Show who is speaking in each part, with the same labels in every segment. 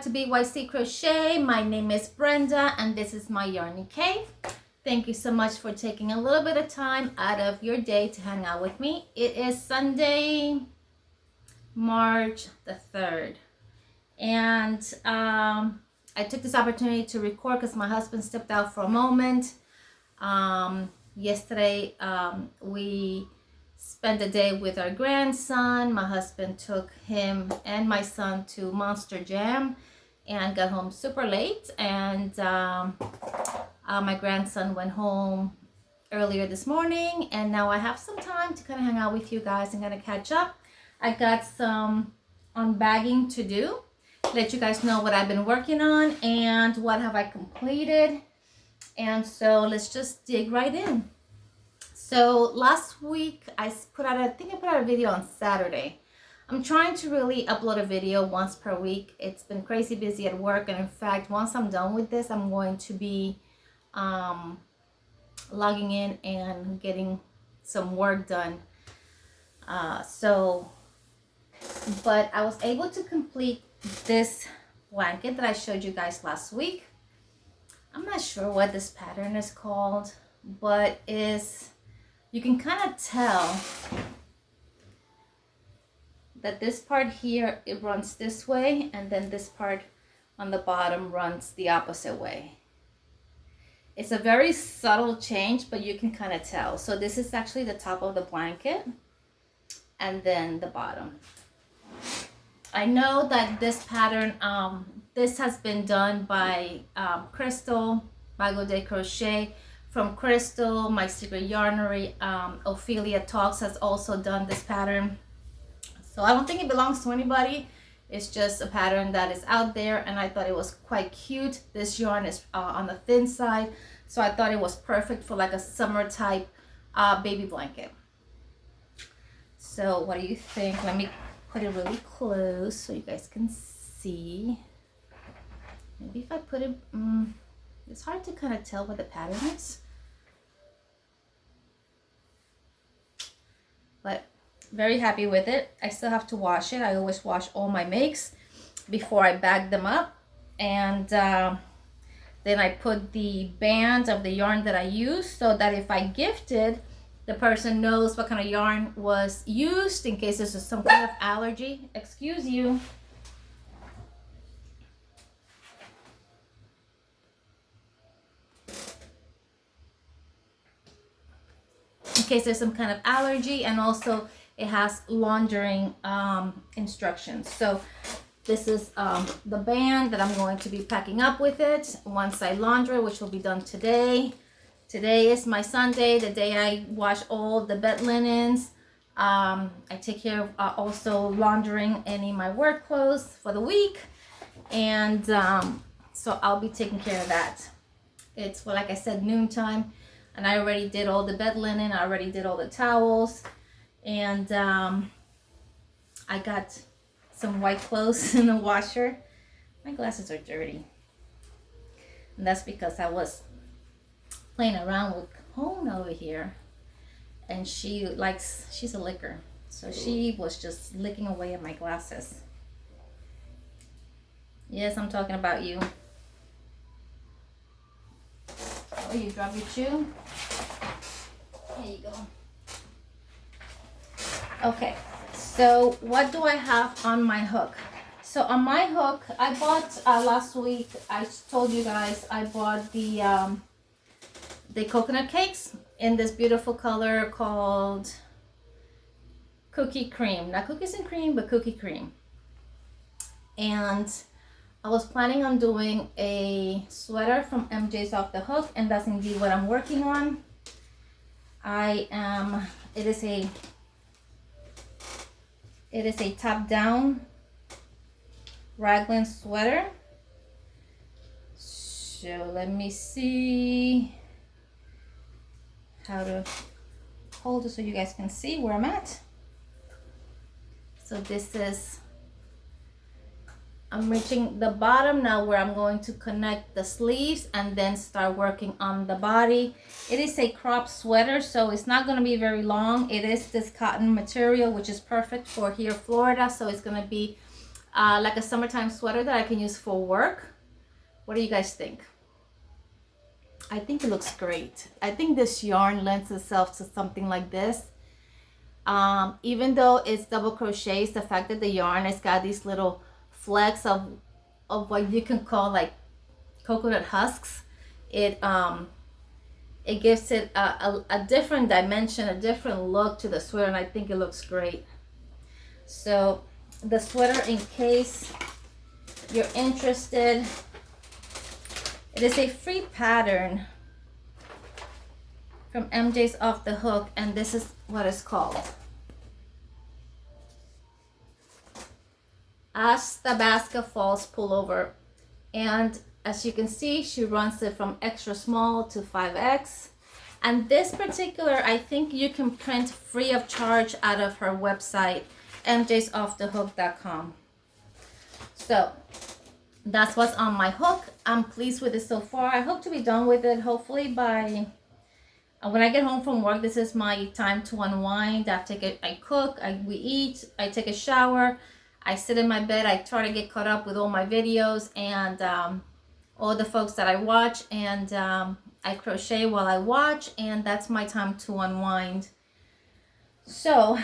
Speaker 1: back to B.Y.C Crochet. My name is Brenda and this is my yarning cave. Thank you so much for taking a little bit of time out of your day to hang out with me. It is Sunday, March the 3rd. And I took this opportunity to record because my husband stepped out for a moment. Yesterday, we spent the day with our grandson. My husband took him and my son to Monster Jam and got home super late. And my grandson went home earlier this morning. And now I have some time to kind of hang out with you guys and kind of catch up. I got some unbagging to do. Let you guys know what I've been working on and what have I completed. And so let's just dig right in. So last week I put out a video on Saturday. I'm trying to really upload a video once per week. It's been crazy busy at work, and in fact, once I'm done with this, I'm going to be logging in and getting some work done. But I was able to complete this blanket that I showed you guys last week. I'm not sure what this pattern is called, but you can kind of tell that this part here, it runs this way, and then this part on the bottom runs the opposite way. It's a very subtle change, but you can kind of tell. So this is actually the top of the blanket and then the bottom. I know that this pattern, this has been done by Crystal, by Crochet. From Crystal, My Secret Yarnery, Ophelia Talks has also done this pattern. So I don't think it belongs to anybody. It's just a pattern that is out there, and I thought it was quite cute. This yarn is on the thin side, so I thought it was perfect for like a summer type baby blanket. So what do you think? Let me put it really close so you guys can see. Maybe if I put it, it's hard to kind of tell what the pattern is. But very happy with it. I still have to wash it. I always wash all my makes before I bag them up. And then I put the band of the yarn that I use so that if I gifted, the person knows what kind of yarn was used in case there's some kind of allergy. Excuse you. In case there's some kind of allergy, and also it has laundering instructions. So this is the band that I'm going to be packing up with it once I launder it, which will be done today. Today is my Sunday, the day I wash all the bed linens. I take care of also laundering any of my work clothes for the week, and so I'll be taking care of that. It's, well, like I said, noontime. And I already did all the bed linen. I already did all the towels. And I got some white clothes in the washer. My glasses are dirty. And that's because I was playing around with Cone over here. And she's a licker. So she was just licking away at my glasses. Yes, I'm talking about you. Oh, you drop your shoe? Here you go. Okay, so what do I have on my hook? So on my hook, I bought last week, I told you guys, I bought the coconut cakes in this beautiful color called Cookie Cream. Not cookies and cream, but cookie cream. And I was planning on doing a sweater from MJ's Off the Hook, and that's indeed what I'm working on. It is a top-down raglan sweater. So let me see how to hold it so you guys can see where I'm at. So this is, I'm reaching the bottom now where I'm going to connect the sleeves and then start working on the body. It is a crop sweater, so it's not going to be very long. It is this cotton material, which is perfect for here, Florida. So it's going to be like a summertime sweater that I can use for work. What do you guys think? I think it looks great. I think this yarn lends itself to something like this. Even though it's double crochets, the fact that the yarn has got these little flecks of what you can call like coconut husks, it gives it a different dimension, a different look to the sweater, and I think it looks great. So the sweater, in case you're interested, it is a free pattern from MJ's Off the Hook, and this is what it's called. As the Basket Falls Pullover. And as you can see, she runs it from extra small to 5X. And this particular, I think you can print free of charge out of her website, mjsoffthehook.com. So that's what's on my hook. I'm pleased with it so far. I hope to be done with it hopefully by when I get home from work. This is my time to unwind. I cook, we eat, I take a shower, I sit in my bed, I try to get caught up with all my videos and all the folks that I watch, and I crochet while I watch, and that's my time to unwind. So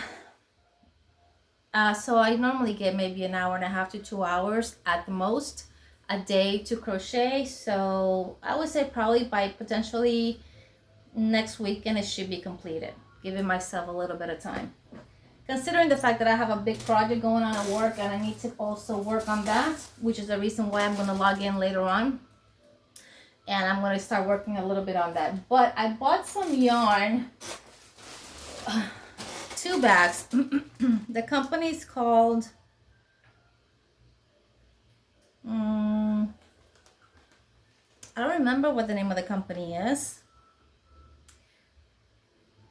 Speaker 1: I normally get maybe an hour and a half to 2 hours at the most a day to crochet. So I would say probably by potentially next weekend it should be completed, giving myself a little bit of time. Considering the fact that I have a big project going on at work and I need to also work on that, which is the reason why I'm going to log in later on. And I'm going to start working a little bit on that. But I bought some yarn, 2 bags. The company's called, I don't remember what the name of the company is,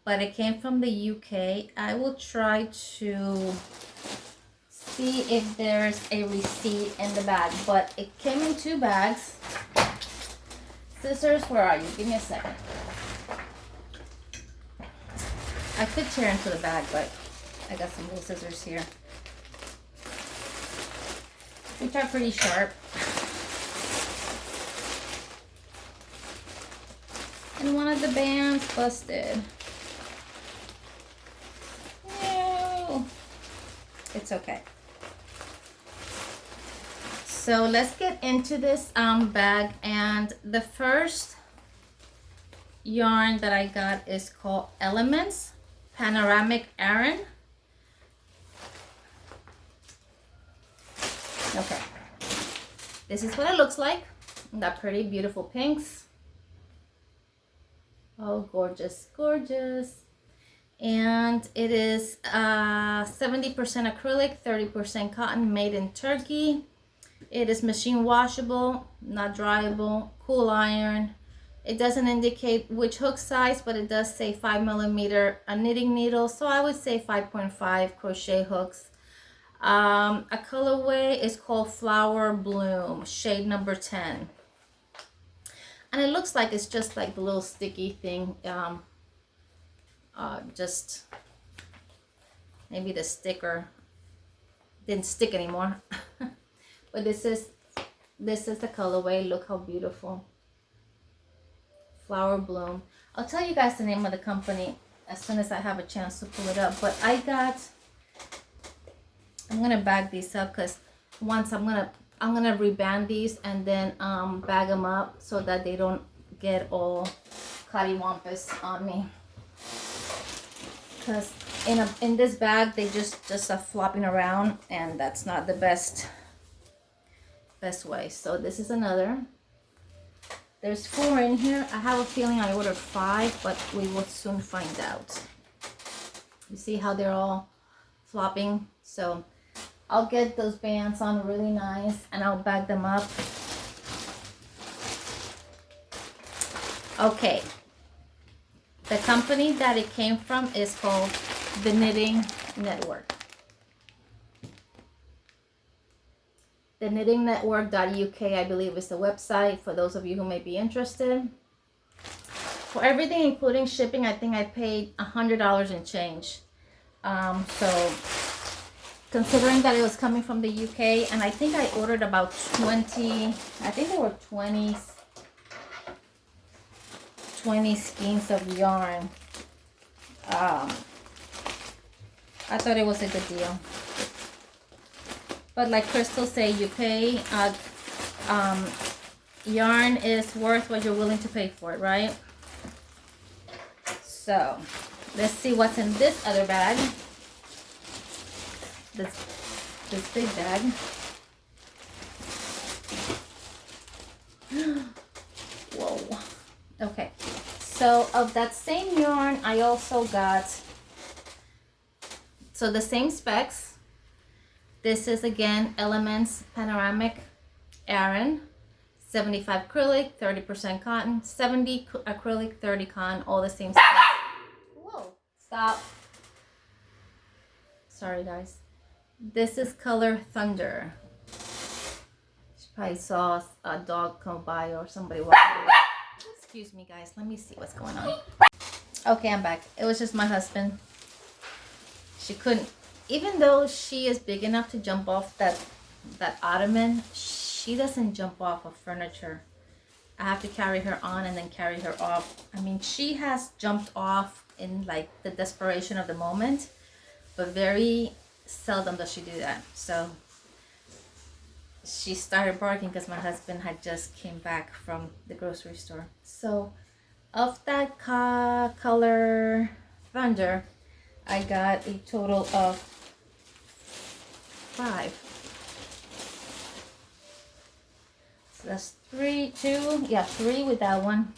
Speaker 1: but it came from the UK. I will try to see if there's a receipt in the bag, but it came in 2 bags. Scissors, where are you? Give me a second. I could tear into the bag, but I got some little scissors here, which are pretty sharp. And one of the bands busted. No, it's okay. So let's get into this bag, and the first yarn that I got is called Elements Panoramic Aran. Okay, this is what it looks like. Got pretty beautiful pinks. Oh, gorgeous, gorgeous. And it is 70% acrylic, 30% cotton, made in Turkey. It is machine washable, not dryable, cool iron. It doesn't indicate which hook size, but it does say 5mm knitting needle. So I would say 5.5 crochet hooks. A colorway is called Flower Bloom, shade number 10. And it looks like it's just like the little sticky thing. Just maybe the sticker didn't stick anymore. But this is the colorway. Look how beautiful. Flower Bloom. I'll tell you guys the name of the company as soon as I have a chance to pull it up. But I'm gonna bag these up because once I'm gonna reband these and then bag them up so that they don't get all cattywampus on me. Because in this bag they just are flopping around, and that's not the best way. So this is another. There's 4 in here. I have a feeling I ordered 5, but we will soon find out. You see how they're all flopping? So I'll get those bands on really nice and I'll bag them up. Okay. The company that it came from is called The Knitting Network. The Knitting Network.uk, I believe, is the website for those of you who may be interested. For everything, including shipping, I think I paid $100 and change. So considering that it was coming from the UK, and I think I ordered about 20, I think there were 20 skeins of yarn. I thought it was a good deal. But like Crystal say, you pay, yarn is worth what you're willing to pay for it, right? So let's see what's in this other bag. This big bag. Whoa. Okay. So of that same yarn, I also got, so the same specs. This is again Elements Panoramic Aran. 75 acrylic, 30% cotton, 70 acrylic, 30 cotton, all the same specs. Whoa, stop. Sorry guys. This is color Thunder. You probably saw a dog come by or somebody walking by. Excuse me guys, let me see what's going on. Okay, I'm back. It was just my husband. She couldn't, even though she is big enough to jump off that ottoman, she doesn't jump off of furniture. I have to carry her on and then carry her off. I mean, she has jumped off in like the desperation of the moment, but very seldom does she do that. So she started barking because my husband had just came back from the grocery store. So of that color Thunder, I got a total of 5. So that's 3 with that one,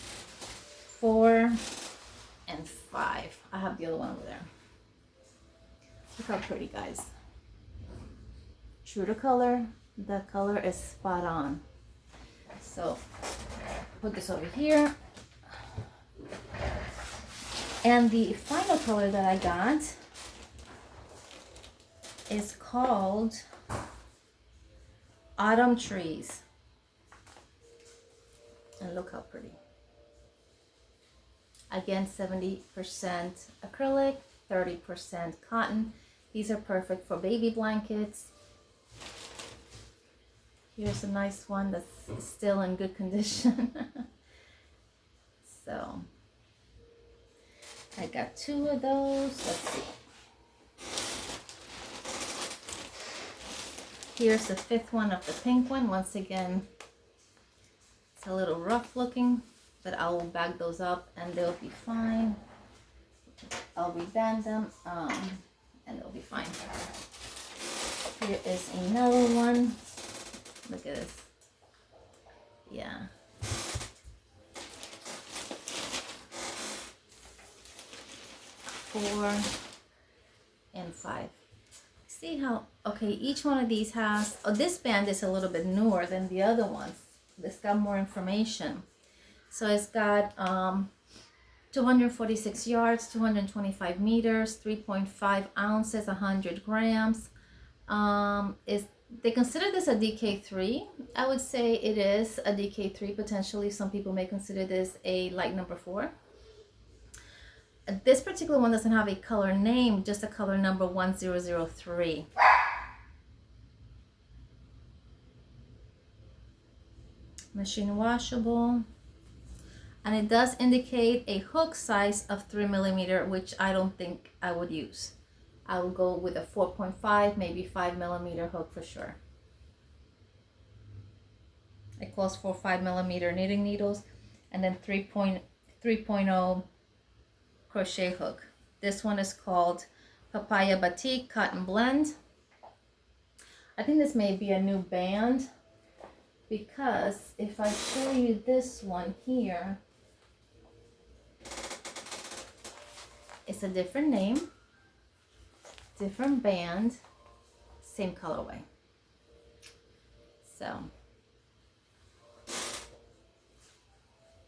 Speaker 1: 4 and 5. I have the other one over there. Look how pretty, guys. True to color. The color is spot on. So put this over here. And the final color that I got is called Autumn Trees. And look how pretty. Again, 70% acrylic, 30% cotton. These are perfect for baby blankets. Here's a nice one that's still in good condition. So I got 2 of those. Let's see. Here's the 5th one of the pink one. Once again, it's a little rough looking, but I will bag those up and they'll be fine. I'll reband them and they'll be fine. Here is another one. Look at this. Yeah. 4 and 5. See how, okay, each one of these has, this band is a little bit newer than the other ones. It's got more information. So it's got 246 yards, 225 meters, 3.5 ounces, 100 grams. They consider this a DK3. I would say it is a DK3 potentially. Some people may consider this a light number 4. This particular one doesn't have a color name, just a color number 1003. Machine washable. And it does indicate a hook size of 3 millimeter, which I don't think I would use. I will go with a 4.5, maybe 5 millimeter hook for sure. It calls for 5 millimeter knitting needles and then 3.0 crochet hook. This one is called Papaya Batik Cotton Blend. I think this may be a new band because if I show you this one here, it's a different name, different band, same colorway. So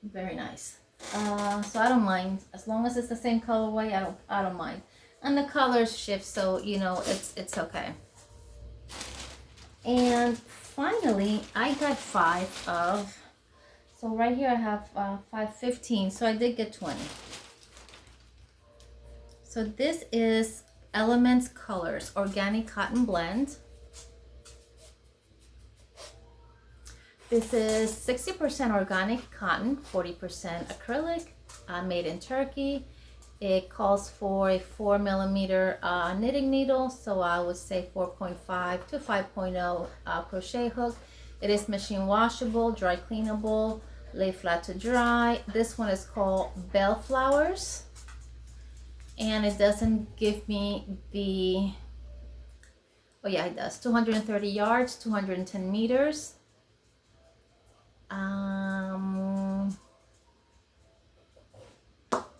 Speaker 1: very nice. So I don't mind as long as it's the same colorway. I don't mind, and the colors shift, so you know it's okay. And finally, I got 5 of. So right here I have 515. So I did get 20. So this is Elements Colors Organic Cotton Blend. This is 60% organic cotton, 40% acrylic, made in Turkey. It calls for a 4mm knitting needle, so I would say 4.5 to 5.0 crochet hook. It is machine washable, dry cleanable, lay flat to dry. This one is called Bellflowers, and it doesn't give me the, oh yeah, it does, 230 yards, 210 meters.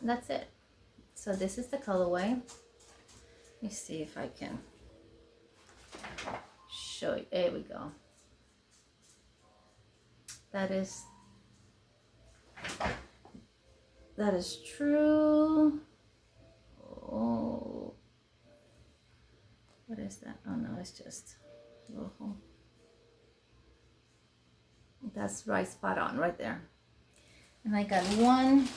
Speaker 1: That's it. So this is the colorway. Let me see if I can show you. There we go. That is true. Oh, what is that? Oh no, it's just a little hole. That's right, spot on right there. And I got 1,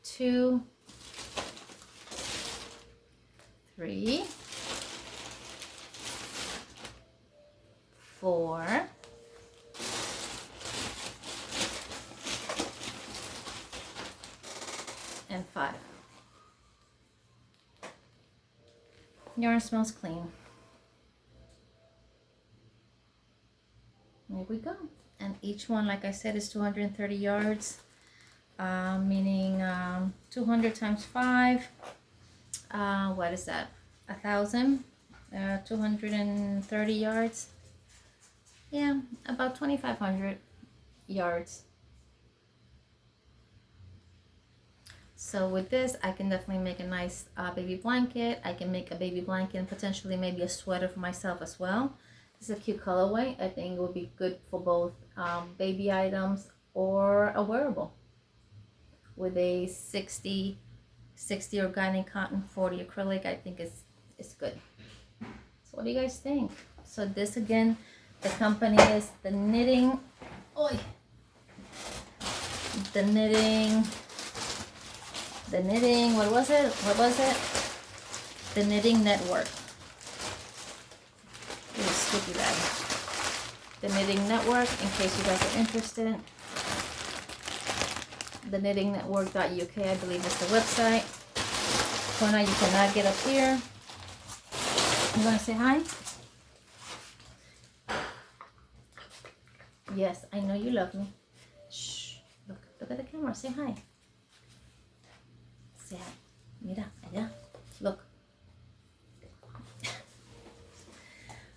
Speaker 1: 2, 3, 4, 5. Yarn smells clean. There we go. And each one, like I said, is 230 yards, meaning 200 times 5. What is that? 1,000. 230 yards. Yeah, about 2,500 yards. So with this, I can definitely make a nice baby blanket. I can make a baby blanket and potentially maybe a sweater for myself as well. This is a cute colorway. I think it would be good for both baby items or a wearable. With a 60 organic cotton, 40 acrylic, I think it's good. So what do you guys think? So this again, the company is the knitting. Oy, the knitting. What was it? The Knitting Network. Really sticky bag. The Knitting Network, in case you guys are interested. The knittingnetwork.uk, I believe, is the website. Kona, you cannot get up here. You want to say hi? Yes, I know you love me. Shh. Look at the camera. Say hi. Say hi. Mira, allá. Look.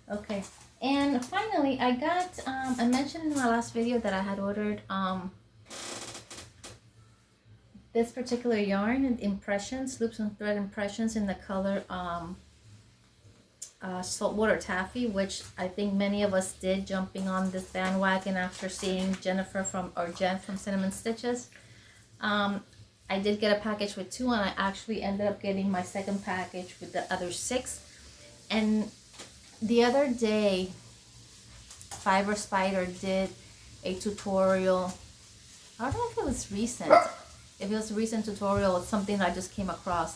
Speaker 1: Okay. And finally, I got, I mentioned in my last video that I had ordered this particular yarn, Impressions, Loops and Thread Impressions in the color Saltwater Taffy, which I think many of us did, jumping on this bandwagon after seeing Jen from Cinnamon Stitches. I did get a package with 2, and I actually ended up getting my second package with the other 6. And the other day, Fiber Spider did a tutorial. I don't know if it was recent. If it was a recent tutorial or something I just came across.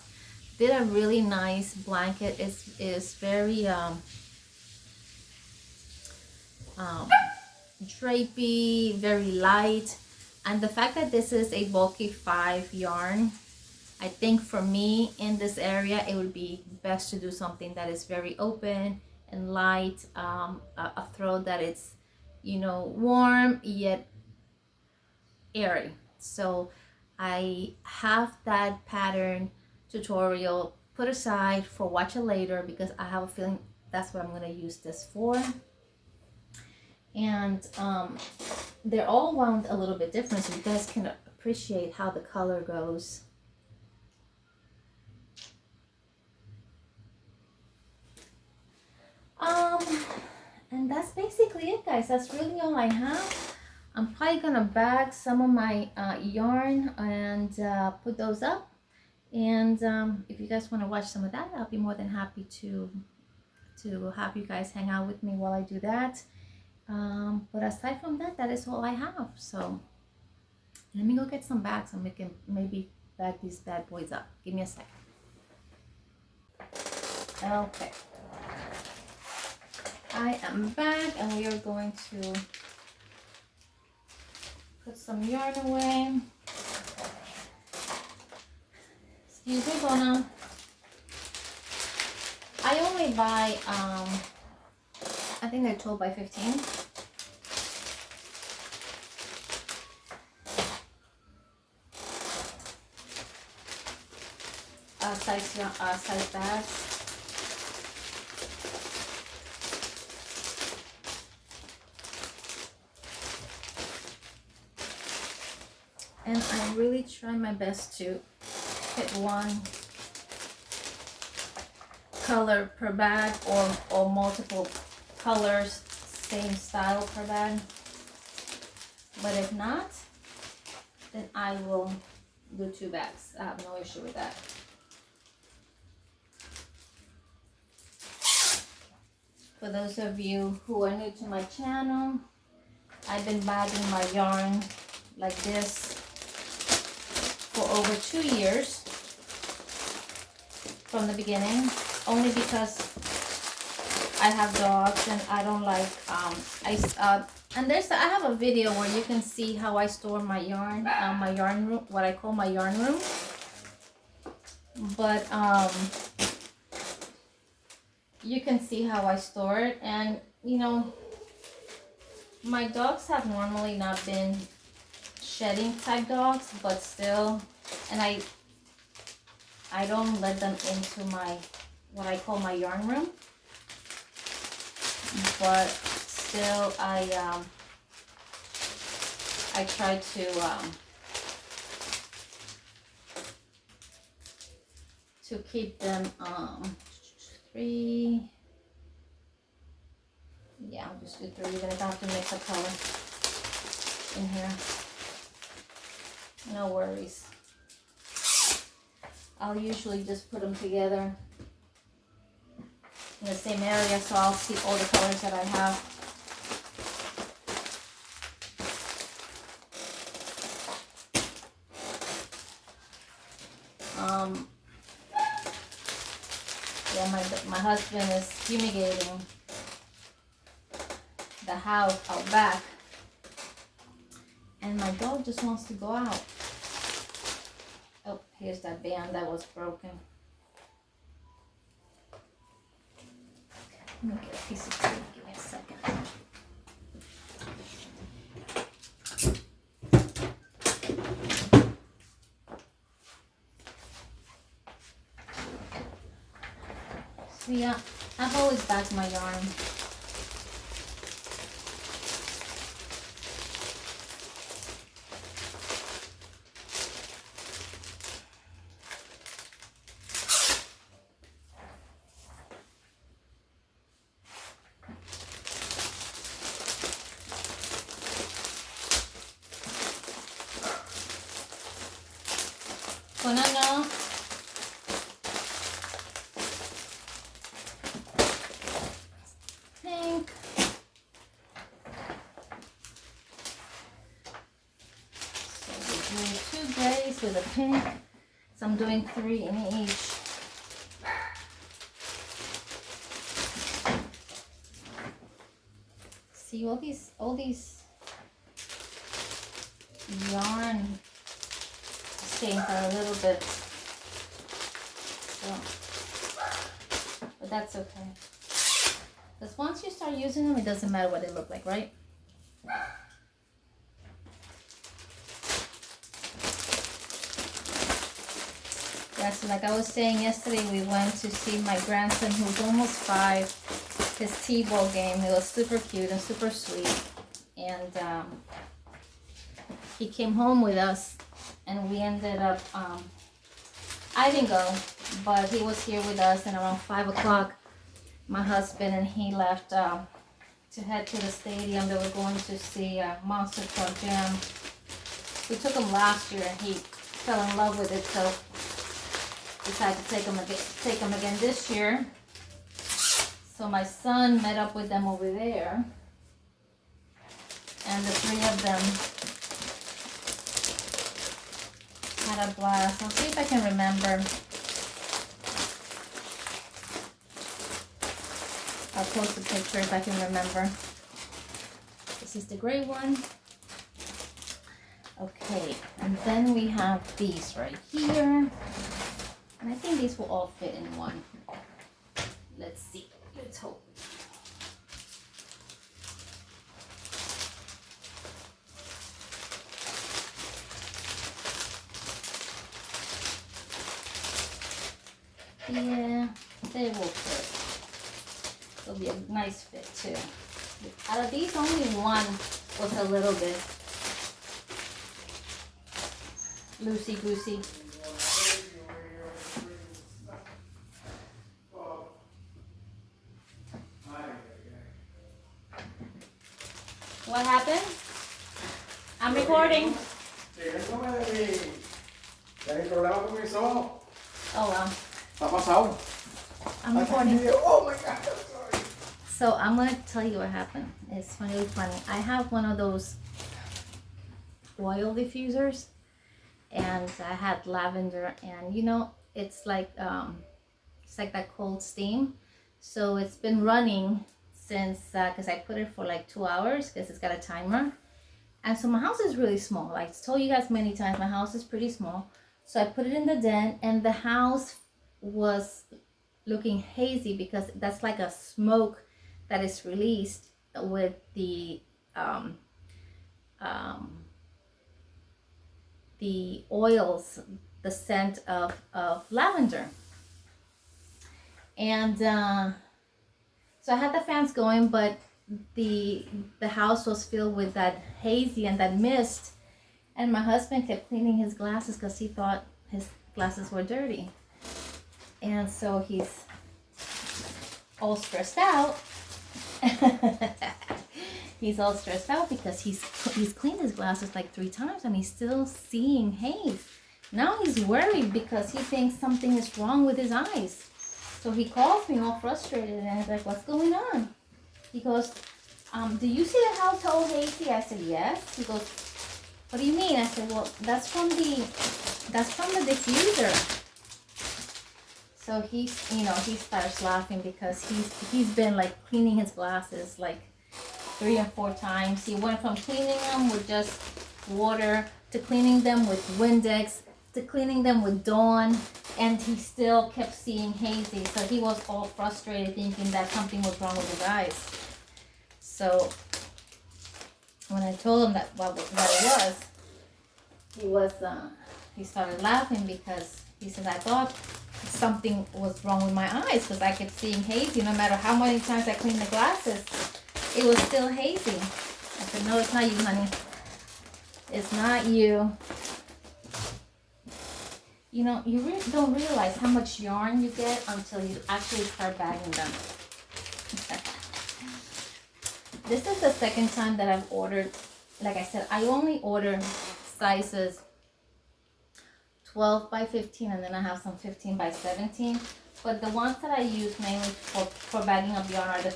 Speaker 1: Did a really nice blanket. Is very drapey, very light. And the fact that this is a bulky 5 yarn, I think for me in this area, it would be best to do something that is very open and light, a throw that it's, you know, warm yet airy. So I have that pattern tutorial put aside for watch it later, because I have a feeling that's what I'm going to use this for. And they're all wound a little bit different, so you guys can appreciate how the color goes. And that's basically it, guys. That's really all I have. I'm probably gonna bag some of my yarn and put those up. And if you guys want to watch some of that, I'll be more than happy to have you guys hang out with me while I do that. But aside from that, that is all I have. So let me go get some bags and we can maybe bag these bad boys up. Give me a second. Okay. I am back and we are going to put some yarn away. Excuse me, Bona. I only buy, I think they're 12 by 15. Size bags. And I really try my best to pick one color per bag or multiple colors, same style per bag. But if not, then I will do 2 bags. I have no issue with that. For those of you who are new to my channel, I've been bagging my yarn like this for over 2 years from the beginning, only because I have dogs and I don't like and I have a video where you can see how I store my yarn, my yarn room, what I call my yarn room. But you can see how I store it, and you know, my dogs have normally not been shedding type dogs, but still, and I don't let them into my, what I call my yarn room, but still I try to keep them 3, yeah, I'll just do 3. You're gonna have to mix a color in here. No worries. I'll usually just put them together in the same area, so I'll see all the colors that I have. Yeah, my husband is fumigating the house out back, and my dog just wants to go out. Oh, here's that band that was broken. Let me get a piece of tape. Give me a second. So yeah, I've always bagged my yarn. Banana. Pink. So we're doing 2 grays with a pink. So I'm doing 3 in each. See all these yarn stains are a little bit, so, but that's okay. Because once you start using them, it doesn't matter what they look like, right? Yeah, so like I was saying yesterday, we went to see my grandson who's almost 5, his T-ball game. He was super cute and super sweet. And he came home with us, and we ended up, I didn't go, but he was here with us, and around 5 o'clock, my husband and he left to head to the stadium. They were going to see Monster Truck Jam. We took him last year, and he fell in love with it, so decided to take him again this year. So my son met up with them over there, and the 3 of them had a blast. I'll see if I can remember I'll post a picture if I can remember. This is the gray one. Okay, and then we have these right here. And I think these will all fit in one. Let's see. Let's hope. Yeah, they will fit. It'll be a nice fit too. Out of these, only one was a little bit loosey-goosey. What happened? I'm recording. Oh well. I'm recording.
Speaker 2: Oh my God, I'm sorry.
Speaker 1: So I'm gonna tell you what happened. It's really funny. I have one of those oil diffusers, and I had lavender, and you know, it's like that cold steam. So it's been running since because I put it for like 2 hours because it's got a timer. And so my house is really small. I told you guys many times my house is pretty small. So I put it in the den, and the house was looking hazy because that's like a smoke that is released with the oils, the scent of lavender. And so I had the fans going, but the house was filled with that hazy and that mist. And my husband kept cleaning his glasses because he thought his glasses were dirty. And so he's all stressed out. He's all stressed out because he's cleaned his glasses like 3 times and he's still seeing haze. Now he's worried because he thinks something is wrong with his eyes. So he calls me all frustrated and he's like, "What's going on?" He goes, "Do you see the house all hazy?" I said, "Yes." He goes, "What do you mean?" I said, "Well, that's from the diffuser." So he starts laughing because he's been like cleaning his glasses like 3 or 4 times. He went from cleaning them with just water to cleaning them with Windex to cleaning them with Dawn, and he still kept seeing hazy. So he was all frustrated thinking that something was wrong with his eyes. So when I told him that what it was, he started laughing because he said, "I thought something was wrong with my eyes because I kept seeing hazy. No matter how many times I cleaned the glasses, it was still hazy." I said, "No, it's not you, honey. It's not you." You know, you don't realize how much yarn you get until you actually start bagging them. This is the second time that I've ordered. Like I said, I only order sizes 12 by 15, and then I have some 15 by 17. But the ones that I use mainly for bagging up yarn are the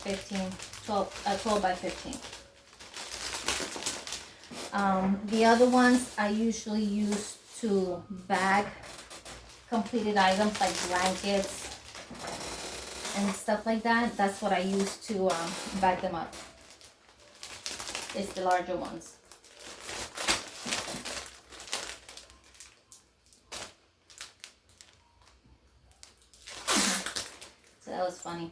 Speaker 1: 12 by 15. The other ones I usually use to bag completed items like blankets and stuff like that. That's what I use to bag them up. It's the larger ones. So that was funny.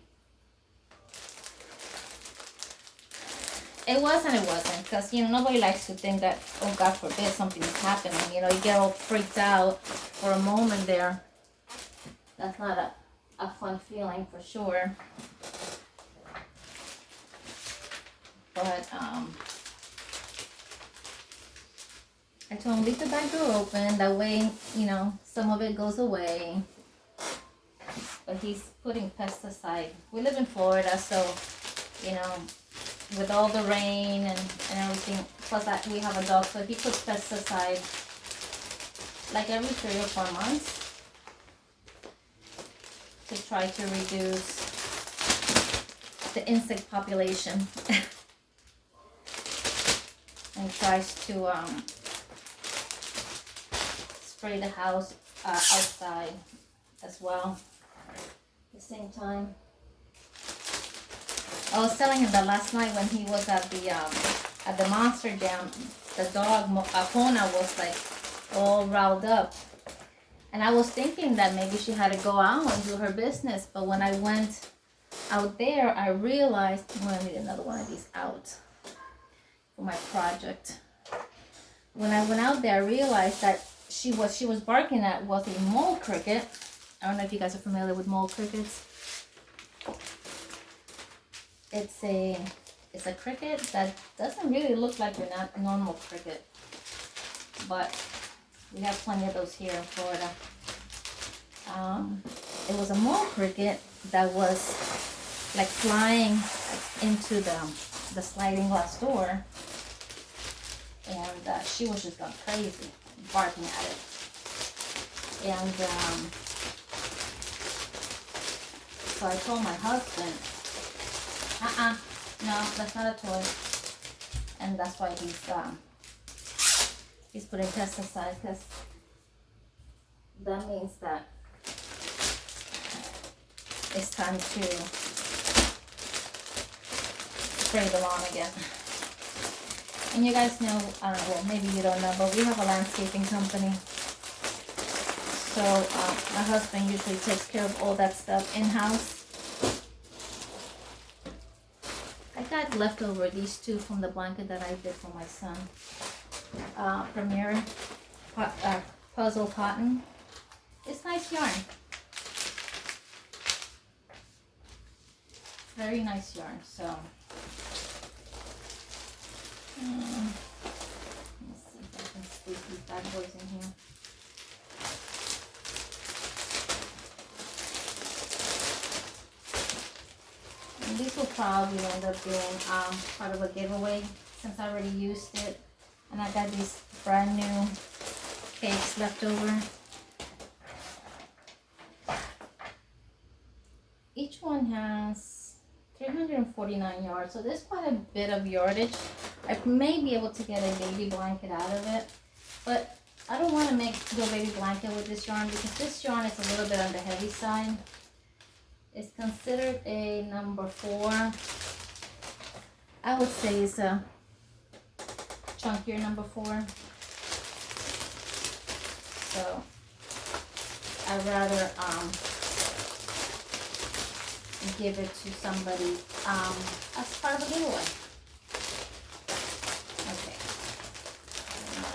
Speaker 1: It was and it wasn't, because nobody likes to think that, oh God forbid, something is happening. You get all freaked out for a moment there. That's not a fun feeling for sure. But I told him, leave the back door open, that way some of it goes away. But he's putting pesticide. We live in Florida, so with all the rain and everything, plus that we have a dog, so he puts pesticide like every 3 or 4 months to try to reduce the insect population. And tries to spray the house outside as well at the same time. I was telling him that last night when he was at the Monster Jam, the dog Apona was like all riled up, and I was thinking that maybe she had to go out and do her business. But when I went out there, I realized I'm gonna need another one of these out for my project. When I went out there, I realized that what she was barking at was a mole cricket. I don't know if you guys are familiar with mole crickets. It's a cricket that doesn't really look like a normal cricket, but we have plenty of those here in Florida. It was a mole cricket that was like flying into the sliding glass door, and she was just going crazy, barking at it. And so I told my husband, no, that's not a toy. And that's why he's putting pesticide, because that means that it's time to spray the lawn again. And you guys know, I don't know, well, maybe you don't know, but we have a landscaping company. So my husband usually takes care of all that stuff in-house. I got leftover these two from the blanket that I did for my son. Premier Puzzle Cotton. It's nice yarn. Very nice yarn. So let's see if I can squeeze these bad boys in here. And these will probably end up being part of a giveaway since I already used it. And I got these brand new cakes left over. Each one has 349 yards, so there's quite a bit of yardage. I may be able to get a baby blanket out of it, but I don't want to do a baby blanket with this yarn because this yarn is a little bit on the heavy side. It's considered a number 4. I would say it's a chunkier number 4. So I'd rather give it to somebody as part of a giveaway. Okay.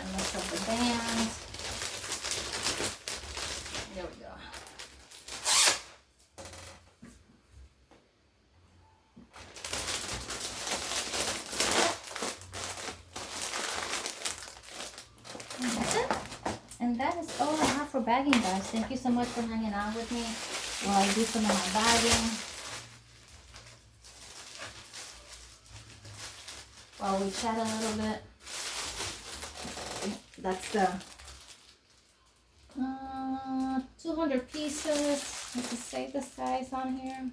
Speaker 1: And mess up the band. There we go. And that's it. And that is all I have for bagging, guys. Thank you so much for hanging out with me while I do some of my bagging. While we chat a little bit. That's the 200 pieces. Does it say the size on here?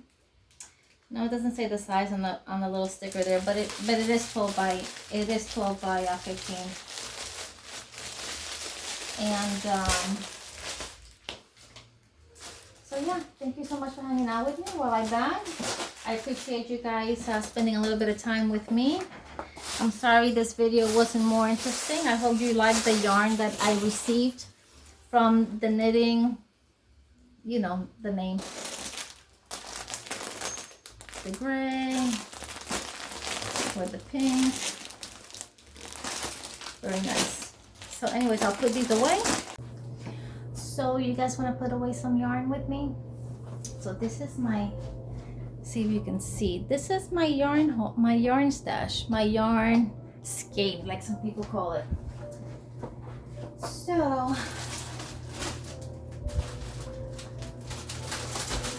Speaker 1: No, it doesn't say the size on the little sticker there, but it is 12 by 15. And so yeah, thank you so much for hanging out with me while I bag. I appreciate you guys spending a little bit of time with me. I'm sorry this video wasn't more interesting. I hope you liked the yarn that I received from the knitting, you know, the name. The gray with the pink. Very nice. So anyways, I'll put these away. So you guys want to put away some yarn with me? So this is my, see if you can see, this is my yarn stash, my yarn scape, like some people call it. So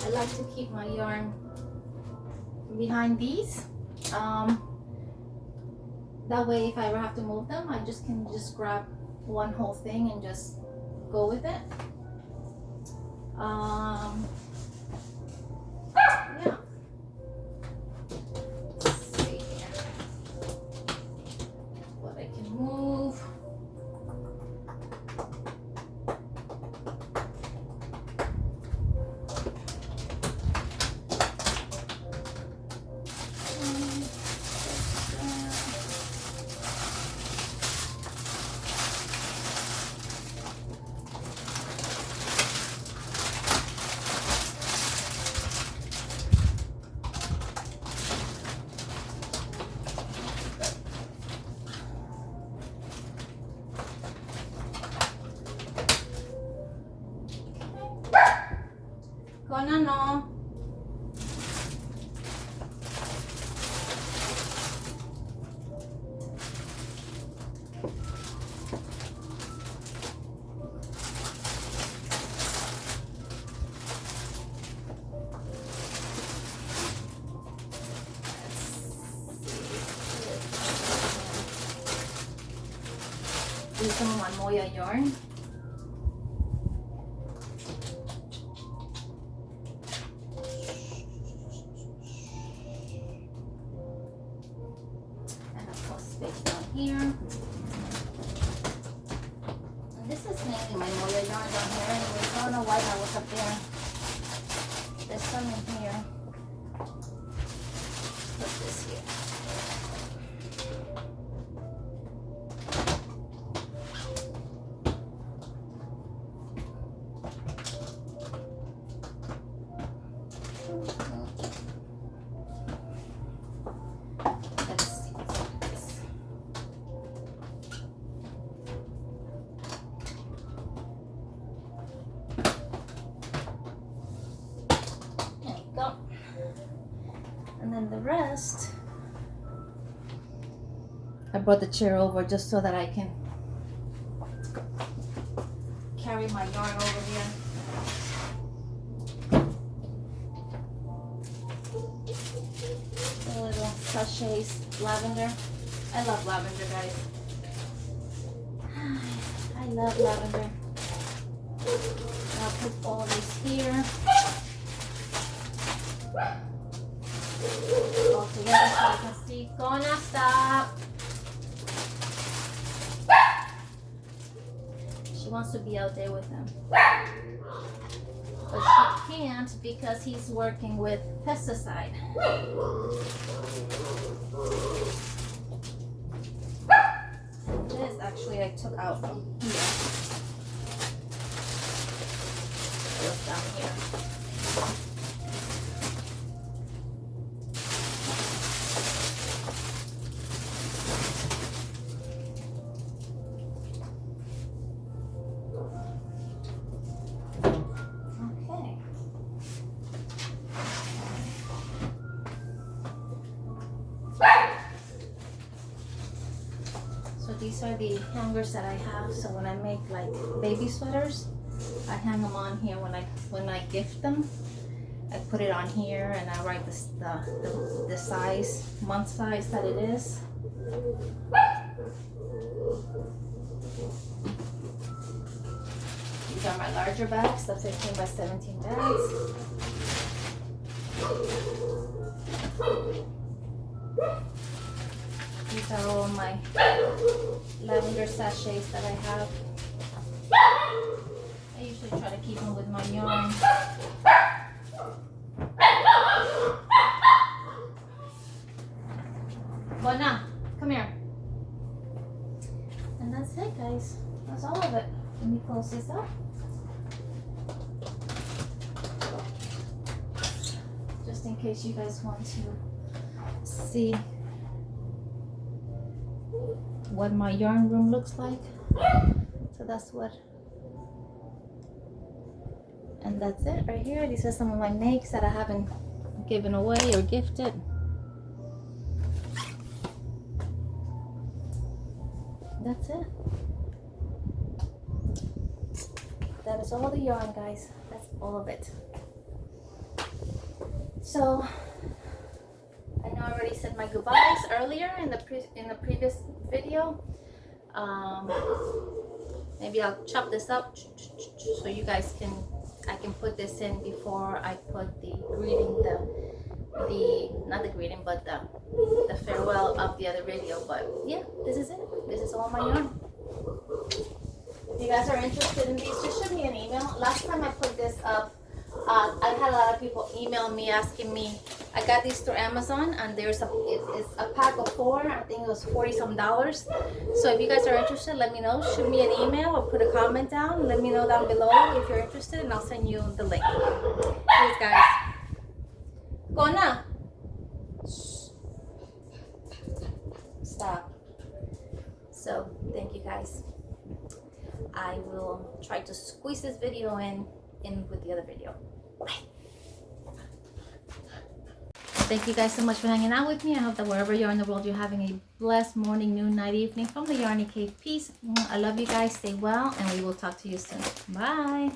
Speaker 1: I like to keep my yarn behind these. That way if I ever have to move them, I can just grab one whole thing and just go with it. Yeah. Let's see here what I can move. Gonna no. Use some of my Moya yarn. And I'll put space down here. And this is mainly my Moya yarn down here anyway. I don't know why that was up there. There's some in here. Put this here. And then the rest, I brought the chair over just so that I can carry my yarn over here. The little sachets, lavender. I love lavender, guys. I love lavender. I'll put all these here. All together so I can see. Gonna stop. She wants to be out there with him. But she can't because he's working with pesticide. And this actually I took out from here. It was down here. These are the hangers that I have, so when I make like baby sweaters, I hang them on here when I gift them. I put it on here and I write the size, month size that it is. These are my larger bags, the 15 by 17 bags. These are all my lavender sachets that I have. I usually try to keep them with my yarn. Bona, come here. And that's it, guys. That's all of it. Let me close this up. Just in case you guys want to see what my yarn room looks like. So that's what, and that's it right here. These are some of my makes that I haven't given away or gifted. That's it. That is all the yarn, guys. That's all of it. So I know I already said my goodbyes earlier in the previous video. Maybe I'll chop this up so you guys can, I can put this in before I put the greeting, not the greeting, but the farewell of the other video. But yeah, this is it. This is all my yarn. If you guys are interested in these, just shoot me an email. Last time I put this up, I had a lot of people email me asking me. I got these through Amazon, and it's a pack of 4. I think it was $40-some. So if you guys are interested, let me know. Shoot me an email or put a comment down. Let me know down below if you're interested, and I'll send you the link. Please, guys. Gona. Stop. So thank you, guys. I will try to squeeze this video in with the other video. Bye. thank you guys so much for hanging out with me. I hope that wherever you are in the world, you're having a blessed morning, noon, night, evening from the Yarny Cave. Peace. I love you guys. Stay well, and we will talk to you soon. Bye.